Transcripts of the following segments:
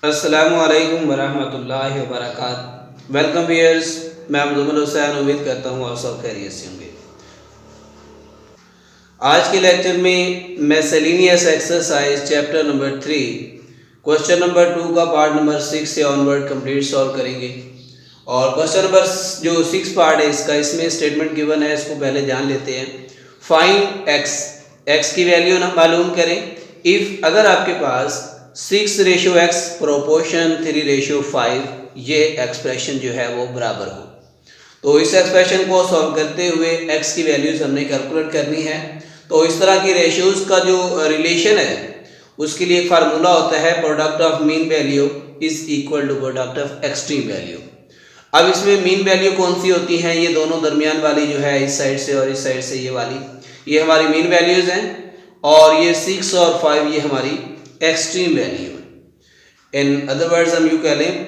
अस्सलामुअलैकुम वरहमतुल्लाहि वबरकातुहू। Welcome viewers, मैं मुजम्मिल हुसैन। उम्मीद करता हूँ आप सब खैरियत से होंगे। आज के लेक्चर में miscellaneous exercise chapter number 3 question number 2 का पार्ट नंबर 6 से ऑनवर्ड कंप्लीट सॉल्व करेंगे। और क्वेश्चन नंबर जो 6 पार्ट है इसका, इसमें स्टेटमेंट गिवन है, इसको पहले जान लेते हैं। फाइंड एक्स की वैल्यू ना मालूम करें इफ़ अगर आपके पास 6:x प्रोपोर्शन 3:5 ये एक्सप्रेशन जो है वो बराबर हो। तो इस एक्सप्रेशन को सॉल्व करते हुए x की वैल्यूज हमने कैलकुलेट करनी है। तो इस तरह की रेशियोज का जो रिलेशन है उसके लिए एक फार्मूला होता है, product of mean value is equal to product of extreme value. अब इसमें मीन वैल्यू कौन सी होती हैं? ये दोनों दरमियान वाली जो है, इस साइड से और इस साइड से ये वाली, ये हमारी मीन वैल्यूज हैं। और ये 6 और 5 ये हमारी एक्सट्रीम वैल्यू है। इन अदर वर्ड्स हम यूँ कह लें,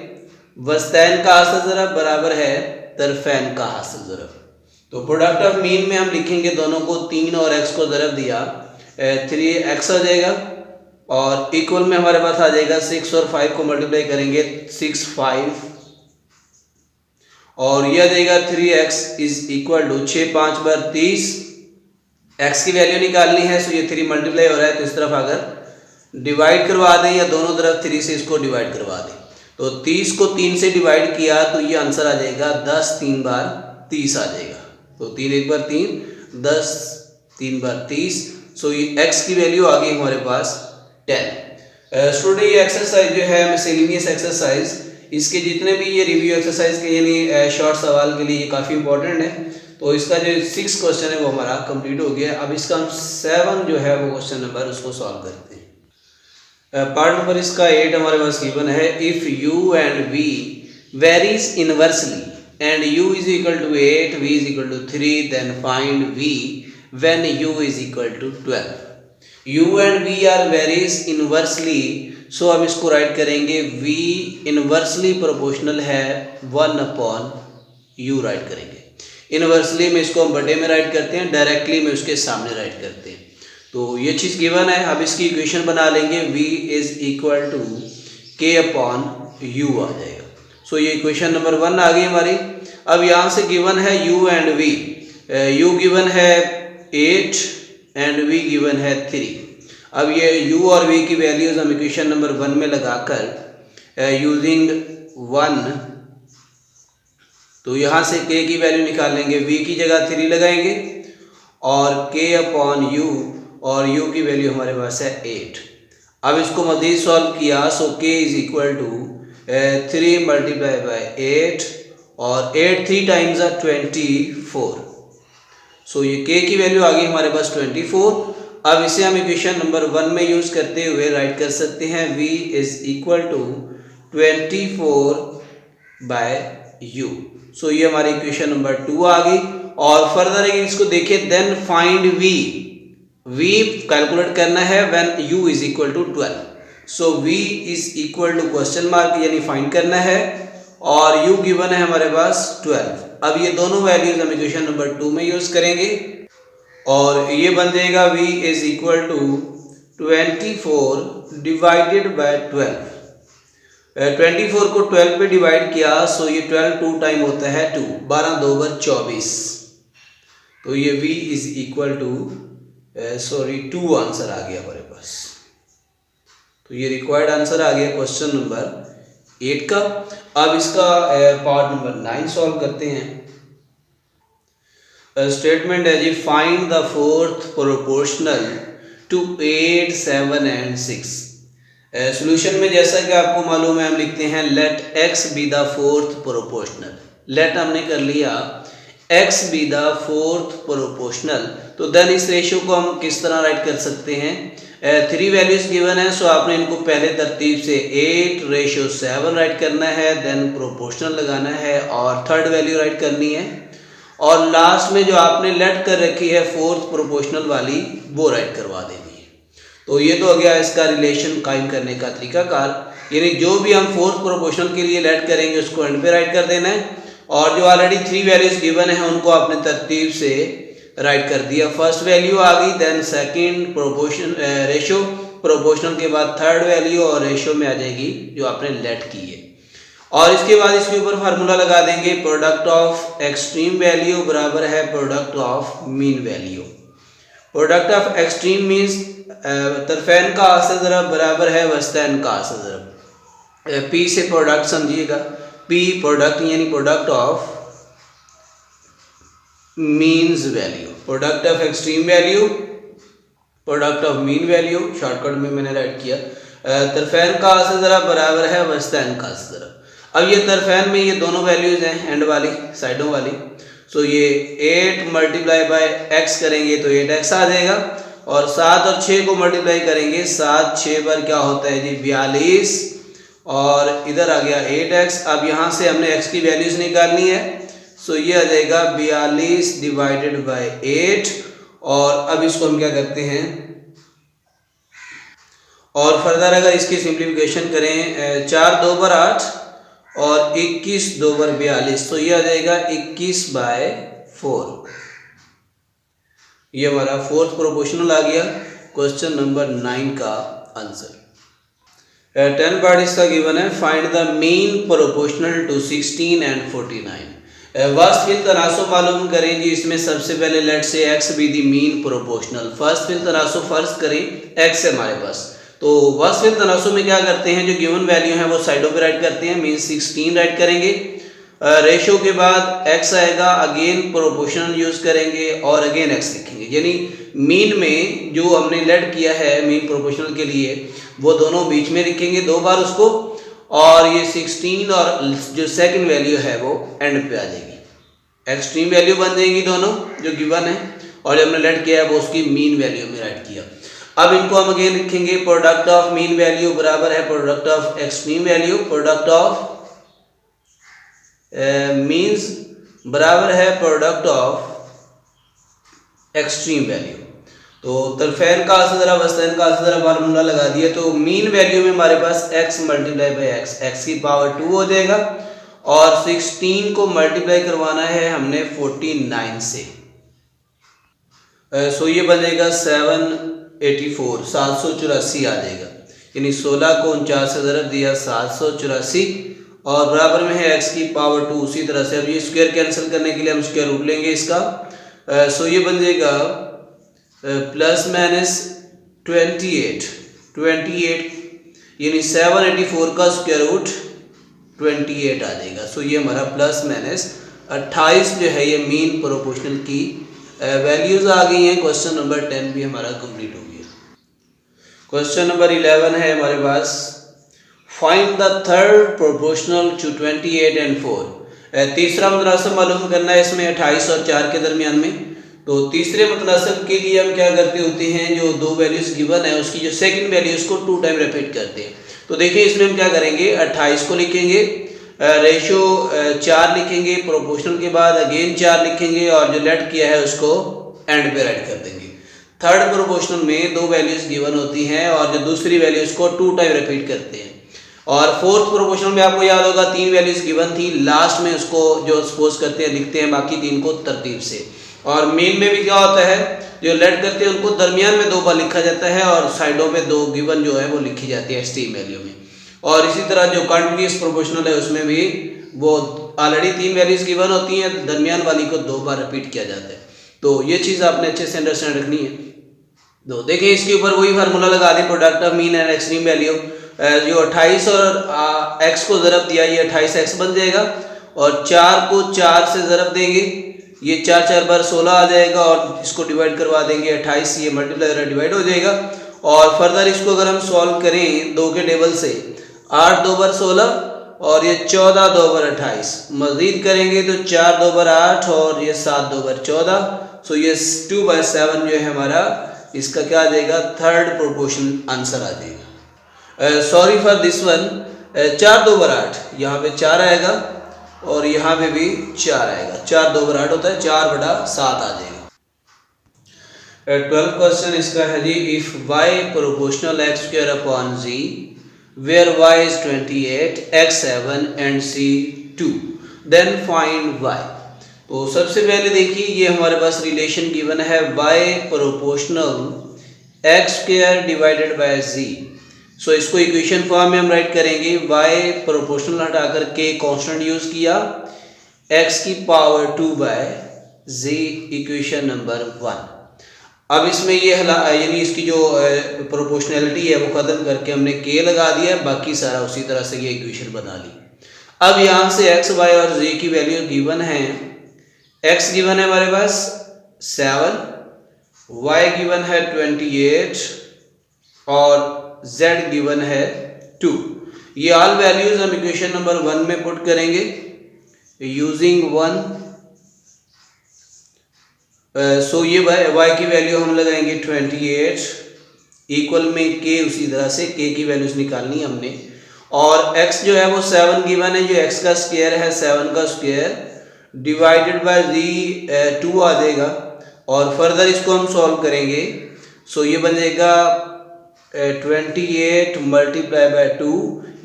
वस्तैन का हासिल ज़रब बराबर है तरफैन का हासिल ज़रब। तो प्रोडक्ट ऑफ मीन में हम लिखेंगे दोनों को, 3 और x को ज़रब दिया 3x आ जाएगा, और इक्वल में हमारे पास आ जाएगा 6 और 5 को मल्टीप्लाई करेंगे 6 5, और यह आ जाएगा 3x इज इक्वल टू 6 5 बार 30। x की वैल्यू निकालनी है, सो ये 3 मल्टीप्लाई हो रहा है, तो इस तरफ अगर डिवाइड करवा दें या दोनों तरफ 3 से इसको डिवाइड करवा दें, तो 30 को 3 से डिवाइड किया तो ये आंसर आ जाएगा 10 3 बार 30 आ जाएगा। तो 3 1 बार 3, 10 3 बार 30। सो ये x की वैल्यू आ गई हमारे पास 10। स्टूडेंट ये एक्सरसाइज जो है मिसलेनियस एक्सरसाइज, इसके जितने भी ये रिव्यू एक्सरसाइज के यानी शॉर्ट सवाल के लिए ये काफ़ी इंपॉर्टेंट है। तो इसका जो 6 क्वेश्चन है वो हमारा कंप्लीट हो गया। अब इसका हम 7 जो है वो क्वेश्चन नंबर उसको सॉल्व करते हैं। पार्ट नंबर इसका 8 हमारे पास गिवन है, if u and v varies inversely and u is equal to 8, v is equal to 3, then find v when u is equal to 12। u and v are varies inversely, so हम इसको right करेंगे v inversely proportional है 1/u right करेंगे। Inversely में इसको हम बटे में राइट करते हैं, डायरेक्टली में उसके सामने राइट करते हैं। तो ये चीज़ गिवन है। अब इसकी इक्वेशन बना लेंगे, v is equal to k/u आ जाएगा। सो ये इक्वेशन नंबर 1 आ गई हमारी। अब यहाँ से गिवन है u and v, u given है 8 एंड v गिवन है 3। अब ये u और v की वैल्यूज हम इक्वेशन नंबर 1 में लगाकर यूजिंग 1, तो यहाँ से k की वैल्यू निकालेंगे, v की जगह 3 लगाएंगे और k/u, और u की वैल्यू हमारे पास है 8। अब इसको मज़ीद सॉल्व किया, so k is equal to 3 multiply by 8, और 8 3 टाइम्स 24। सो ये k की वैल्यू आ गई हमारे पास 24। अब इसे हम इक्वेशन नंबर 1 में यूज़ करते हुए राइट कर सकते हैं, v is equal to 24/u। So ये हमारी इक्वेशन नंबर 2 आ गई। और फर्दर अगर इसको देखें, देन फाइंड v कैलकुलेट करना है when u is equal to 12। So v is equal to question mark यानी फाइंड करना है, और u गिवन है हमारे पास 12। अब ये दोनों वैल्यूज हम इक्वेशन नंबर 2 में यूज करेंगे, और ये बन जाएगा v is equal to 24 divided by 12। 24 को 12 पे डिवाइड किया, सो ये 12 2 टाइम होता है 2, 12 2 बार 24। तो ये v is equal to 2 answer आ गया हमारे पास। तो ये रिक्वायर्ड आंसर आ गया क्वेश्चन नंबर 8 का। अब इसका पार्ट नंबर 9 सॉल्व करते हैं। स्टेटमेंट है जी, find the fourth proportional to 8 7 and 6। Solution में जैसा कि आपको मालूम है हम लिखते हैं let x be the fourth proportional. Let हमने कर लिया x be the fourth proportional, तो देन इस रेशियो को हम किस तरह राइट कर सकते हैं? 3 वैल्यूज गिवन है, सो आपने इनको पहले तरतीब से 8:7 राइट करना है, देन प्रोपोर्शनल लगाना है और थर्ड वैल्यू राइट करनी है, और लास्ट में जो आपने लेट कर रखी है फोर्थ प्रोपोर्शनल वाली वो राइट करवा देनी है। तो ये तो हो गया इसका रिलेशन कायम करने का तरीकाकार, यानी जो भी हम फोर्थ प्रोपोर्शनल के लिए लेट करेंगे उसको एंड पे राइट कर देना है, और जो ऑलरेडी 3 वैल्यूज गिवन है उनको आपने तरतीब से राइट कर दिया। फर्स्ट वैल्यू आ गई, then second proportion ratio, proportional के बाद थर्ड वैल्यू और रेशियो में आ जाएगी जो आपने लेट की है। और इसके बाद इसके ऊपर फार्मूला लगा देंगे, प्रोडक्ट ऑफ एक्सट्रीम वैल्यू बराबर है product of mean value. Product of extreme means तरफैन का औसत ज़रब बराबर है वस्तैन का औसत ज़रब। पी से प्रोडक्ट समझिएगा, पी प्रोडक्ट यानी product of means value, product of extreme value, product of mean value, shortcut में मैंने राइट किया। तरफैन का औसत ज़रब बराबर है वस्तैन का औसत ज़रब। अब ये तरफैन में ये दोनों वैल्यूज़ हैं एंड वाली साइडों वाली, सो ये 8 मल्टीप्लाई बाय x करेंगे तो 8x आ जाएगा, और 7 और 6 को मल्टीप्लाई करेंगे, 7 6 पर क्या होता है जी 42, और इधर आ गया 8x। अब यहाँ से हमने x की वैल्यूज़ निकालनी है, सो ये आ जाएगा 42 डिवाइडेड बाय 8, और अब इसको हम क्या करते हैं, और फर्दर अगर इसकी सिंप्लीफिकेशन करें 4 2 पर 8 और 21 2 पर 42, तो ये आ जाएगा 21/4। ये हमारा फोर्थ प्रोपोर्शनल आ गया क्वेश्चन नंबर 9 का आंसर। 10 पार्ट इसका गिवन है, find the mean proportional to 16 and 49। फर्स्ट फिल तनासुब मालूम करें जी। इसमें सबसे पहले let say x be the mean proportional. फर्स्ट फिल तनासुब फर्ज करें x है हमारे पास, तो फर्स्ट फिल तनासुब में क्या करते हैं, जो गिवन वैल्यू है वो साइडों पे राइट करते हैं, मीन 16 राइट करेंगे, रेशो के बाद x आएगा, अगेन प्रोपोर्शनल यूज करेंगे और अगेन x लिखेंगे, यानी मीन में जो हमने लेट किया है मीन प्रोपोर्शनल के लिए वो दोनों बीच में लिखेंगे 2 बार उसको, और ये 16 और जो सेकंड वैल्यू है वो एंड पे आ जाएगी, एक्सट्रीम वैल्यू बन जाएंगी दोनों जो गिवन है, और जो हमने लेट किया है वो उसकी मीन वैल्यू में राइट किया। अब इनको हम अगेन लिखेंगे, प्रोडक्ट ऑफ मीन वैल्यू बराबर है product of extreme value, product of means बराबर है प्रोडक्ट ऑफ एक्सट्रीम वैल्यू। तो तरफैन का औसत ज़रब वस्तैन का औसत ज़रब फार्मूला लगा दिया, तो मीन वैल्यू में हमारे पास x मल्टीप्लाई बाई x की पावर 2 हो जाएगा, और 16 को मल्टीप्लाई करवाना है हमने 49 से, सो ये बनेगा 784 784 आ जाएगा, यानी 16 को 49 से ज़रब दिया 784, और बराबर में है x की पावर 2। उसी तरह से अब ये स्क्वायर कैंसिल करने के लिए हम स्क्वायर रूट लेंगे इसका, सो ये बन जाएगा प्लस माइनस 28 यानी 784 का स्क्वायर रूट 28 आ जाएगा, सो ये हमारा प्लस माइनस 28 जो है ये मीन प्रोपोर्शनल की वैल्यूज आ गई हैं। क्वेश्चन नंबर 10 भी हमारा कंप्लीट हो गया। क्वेश्चन नंबर 11 है हमारे पास, find the third proportional to 28 and 4। तीसरा मुतनासिब मालूम करना है इसमें 28 और 4 के दरमियान में। तो तीसरे मुतनासिब के लिए हम क्या करते होते हैं, जो दो वैल्यूज गिवन है उसकी जो सेकंड वैल्यू उसको 2 टाइम रिपीट करते हैं। तो देखिए इसमें हम क्या करेंगे, 28 को लिखेंगे, रेशो 4 लिखेंगे, प्रोपोर्शनल के बाद अगेन 4 लिखेंगे, और जो लेट किया है उसको एंड पे राइट कर देंगे। थर्ड प्रोपोर्शनल में दो वैल्यूज गिवन होती हैं और जो दूसरी वैल्यू उसको 2 टाइम रिपीट करते हैं। और फोर्थ प्रोपोर्शनल में आपको याद होगा 3 वैल्यूज गिवन थी, लास्ट में उसको जो सपोज करते हैं लिखते हैं बाकी 3 को तरतीब से। और मेन में भी क्या होता है, जो लेट करते हैं उनको दरमियान में 2 बार लिखा जाता है और साइडों पे 2 गिवन जो है वो लिखी जाती है एक्सट्रीम वैल्यू में। और इसी तरह जो कंटिन्यूअस प्रोपोर्शनल है उसमें भी वो ऑलरेडी 3 वैल्यूज गिवन होती हैं, दरमियान वाली को 2 बार रिपीट किया जाता है। तो ये चीज़ आपने अच्छे से अंडरस्टैंड रखनी है। तो देखिए इसके ऊपर वही फार्मूला लगा दी, product of mean and extreme value. जो 28 और x को ज़रब दिया ये 28x बन जाएगा, और 4 को 4 से ज़रब देंगे, ये 4 4 बार 16 आ जाएगा, और इसको डिवाइड करवा देंगे 28, ये मल्टीप्लाई डिवाइड हो जाएगा। और फर्दर इसको अगर हम सॉल्व करें 2 के टेबल से, 8 2 बार 16 और ये 14 2 बार 28, मज़ीद करेंगे तो 4 2 बार 8 और ये 7 2 बार 14, सो ये 2/7 जो है हमारा इसका क्या आ जाएगा, थर्ड प्रोपोर्शनल आंसर आ जाएगा। सॉरी फॉर दिस वन, 4 2 बार 8 यहाँ पे 4 आएगा और यहाँ पे भी 4 आएगा, 4 2 बार 8 होता है, 4/7 आ जाएगा। 12th क्वेश्चन इसका है जी, if y proportional x square upon z where y is 28 x 7 and c 2 then find y। तो सबसे पहले देखिए ये हमारे पास रिलेशन गिवन है y proportional x square divided by z. So इसको इक्वेशन फॉर्म में हम राइट करेंगे, y प्रोपोर्शनल हटाकर k कांस्टेंट यूज किया, x की power 2 by z, equation number 1। अब इसमें ये यानी इसकी जो प्रोपोर्शनैलिटी है वो ख़त्म करके हमने k लगा दिया, बाकी सारा उसी तरह से ये इक्वेशन बना ली। अब यहाँ से x, y और z की वैल्यू गिवन है। x गिवन है हमारे पास 7, y गिवन है 28 और z गिवन है 2। ये ऑल वैल्यूज हम इक्वेशन नंबर 1 में पुट करेंगे यूजिंग 1। सो ये y की वैल्यू हम लगाएंगे 28 इक्वल में k, उसी तरह से k की वैल्यूज निकालनी हमने। और x जो है वो 7 गिवन है, जो x का स्क्वायर है 7 का स्क्वायर डिवाइडेड बाय z 2 आ जाएगा। और फर्दर इसको हम सॉल्व करेंगे। सो ये बन जाएगा 28 मल्टीप्लाई बाय 2,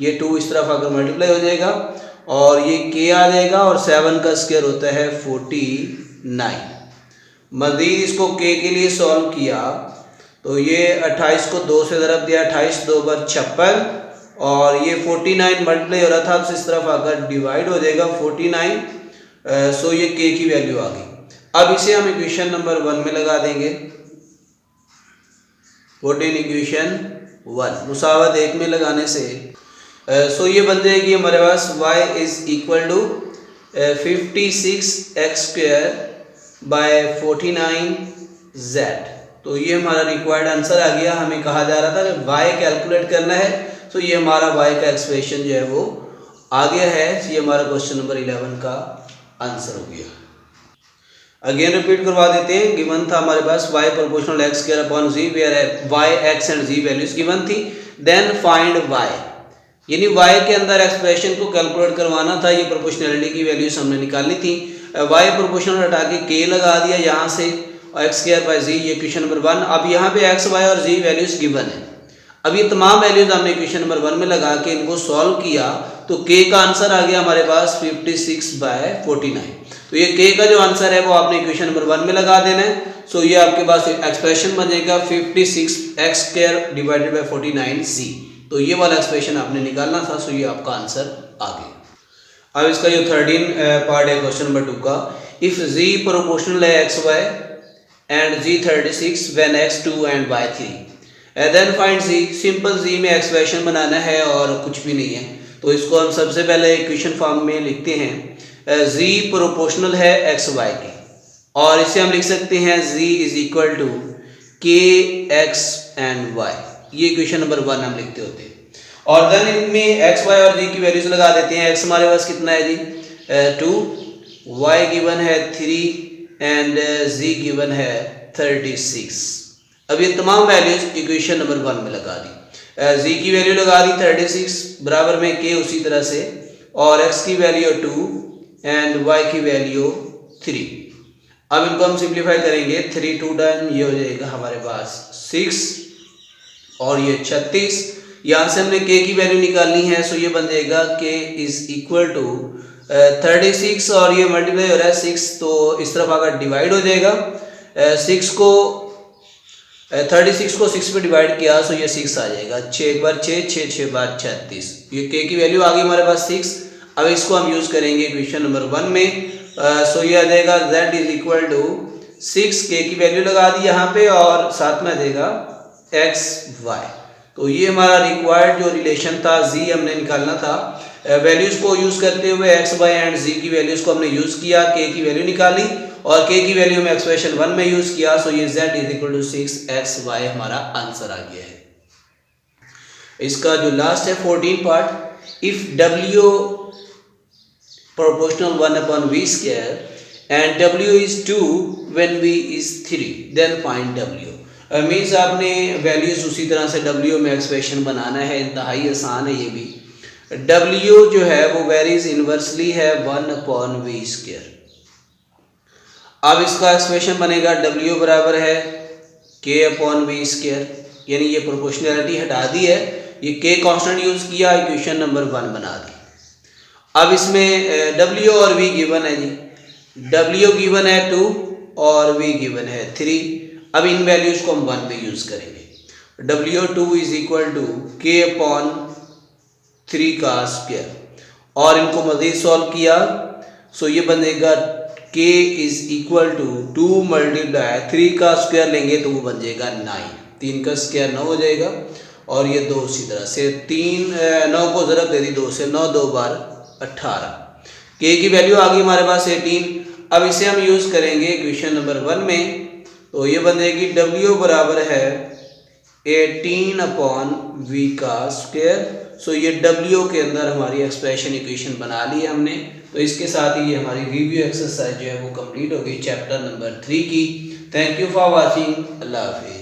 ये 2 इस तरफ आकर मल्टीप्लाई हो जाएगा और ये k आ जाएगा और 7 का स्क्वायर होता है 49। मज़ीद इसको k के लिए सॉल्व किया तो ये 28 को 2 से ज़रब दिया, 28 2 बार 56 और ये 49 मल्टीप्लाई हो रहा था, अब इस तरफ आकर डिवाइड हो जाएगा 49। सो ये k की वैल्यू आ गई। अब इसे हम इक्वेशन नंबर 1 में लगा देंगे। 14 इक्वेशन 1 मुसावत 1 में लगाने से सो ये बन जाएगी हमारे पास y is equal to 56x square by 49z। तो ये हमारा रिक्वायर्ड आंसर आ गया। हमें कहा जा रहा था कि y कैलकुलेट करना है, तो ये हमारा y का एक्सप्रेशन जो है वो आ गया है। ये हमारा क्वेश्चन नंबर 11 का आंसर हो गया। अगेन रिपीट करवा देते हैं। गिवन था हमारे पास y proportional x square upon z, where y, x and z values given थी। देन फाइंड y, यानी y के अंदर एक्सप्रेशन को कैलकुलेट करवाना था। ये प्रोपोर्शनैलिटी की वैल्यूज हमने निकालनी थी। y प्रोपोर्शनल हटा के k लगा दिया यहाँ से, x स्क्वायर बाय z, ये क्वेश्चन नंबर 1। अब यहाँ पे x, y और z वैल्यूज गिवन है। अब ये तमाम वैल्यूज हमने क्वेश्चन नंबर 1 में लगा के इनको सॉल्व किया तो k का आंसर आ गया हमारे पास 56 बाय 49। तो ये k का जो आंसर है वो आपने इक्वेशन नंबर 1 में लगा देना है। सो ये आपके पास एक्सप्रेशन बनेगा 56x square divided bye 49z। तो ये वाला एक्सप्रेशन आपने निकालना था। सो ये आपका आंसर आ गया। अब इसका जो 13 पार्ट है क्वेश्चन नंबर 2 का, इफ z प्रोपोर्शनल है x y and z 36 when x 2 and y 3 then find z। Simple z में एक्सप्रेशन बनाना है और कुछ भी नहीं है। तो इसको हम सबसे पहले इक्वेशन फॉर्म में लिखते हैं। z प्रोपोर्शनल है x y के और इसे हम लिख सकते हैं z is equal to k x and y। ये इक्वेशन नंबर 1 हम लिखते होते हैं। और देन इनमें x y और z की वैल्यूज लगा देते हैं। x हमारे पास कितना है जी 2, y गिवन है 3 एंड z गिवन है 36। अब ये तमाम वैल्यूज इक्वेशन नंबर 1 में लगा दी। z की वैल्यू लगा दी 36 बराबर में k उसी तरह से, और x की वैल्यू 2 एंड y की वैल्यू 3। अब इनको हम सिंप्लीफाई करेंगे। 3 2 टाइम ये हो जाएगा हमारे पास 6 और ये 36। यहाँ से हमने k की वैल्यू निकालनी है। सो ये बन जाएगा k इज इक्वल टू 36 और ये मल्टीप्लाई हो रहा है 6, तो इस तरफ आकर डिवाइड हो जाएगा। 36 को 6 पे डिवाइड किया सो ये 6 आ जाएगा। 6 बार 6, 6 6 बार 36। ये k की वैल्यू आ गई हमारे पास 6। अब इसको हम यूज करेंगे इक्वेशन नंबर 1 में। सो ये आ जाएगा z is equal to 6, k की वैल्यू लगा दी यहाँ पे और साथ में आ जाएगा x y। तो ये हमारा रिक्वायर्ड जो रिलेशन था z हमने निकालना था। वैल्यूज को यूज करते हुए x y एंड z की वैल्यूज को हमने यूज किया, k की वैल्यू निकाली और k की वैल्यू में एक्सप्रेशन 1 में यूज किया। सो ये z is equal to 6x y हमारा आंसर आ गया है। इसका जो लास्ट है 14 part, if w proportional 1 upon v square and w is 2 when v is 3 then find w। Means आपने वैल्यूज उसी तरह से w में एक्सप्रेशन बनाना है। इंतहाई आसान है ये भी। w जो है वो वेरीज इनवर्सली है 1 upon v स्क्वायर। अब इसका एक्सप्रेशन बनेगा w बराबर है k अपॉन वी स्क्वायर, यानी ये प्रोपोर्शनैलिटी हटा दी है, ये k कांस्टेंट यूज किया, इक्वेशन नंबर 1 बना दी। अब इसमें w और v गिवन है जी। w गिवन है 2 और v गिवन है 3। अब इन वैल्यूज को हम 1 पे यूज करेंगे। W2 is equal to K upon 3 का स्क्वायर, और इनको मज़ीद सॉल्व किया सो ये बनेगा K is equal to 2 multiply 3 का स्क्वायर लेंगे तो वो बन जाएगा 9, 3 का स्क्वायर 9 हो जाएगा, और ये 2 उसी तरह से 9 को ज़रब दे दी 2 से, 9 2 बार 18, K की वैल्यू आ गई हमारे पास 18। अब इसे हम यूज़ करेंगे इक्वेशन नंबर 1 में, तो ये बनेगी W बराबर है 18 अपॉन V का स्क्वायर। सो ये W के अंदर हमारी एक्सप्रेशन इक्वेशन बना ली है हमने। तो इसके साथ ही ये हमारी रिव्यू एक्सरसाइज जो है वो कंप्लीट हो गई चैप्टर नंबर 3 की। Thank you for watching. अल्लाह हाफिज़।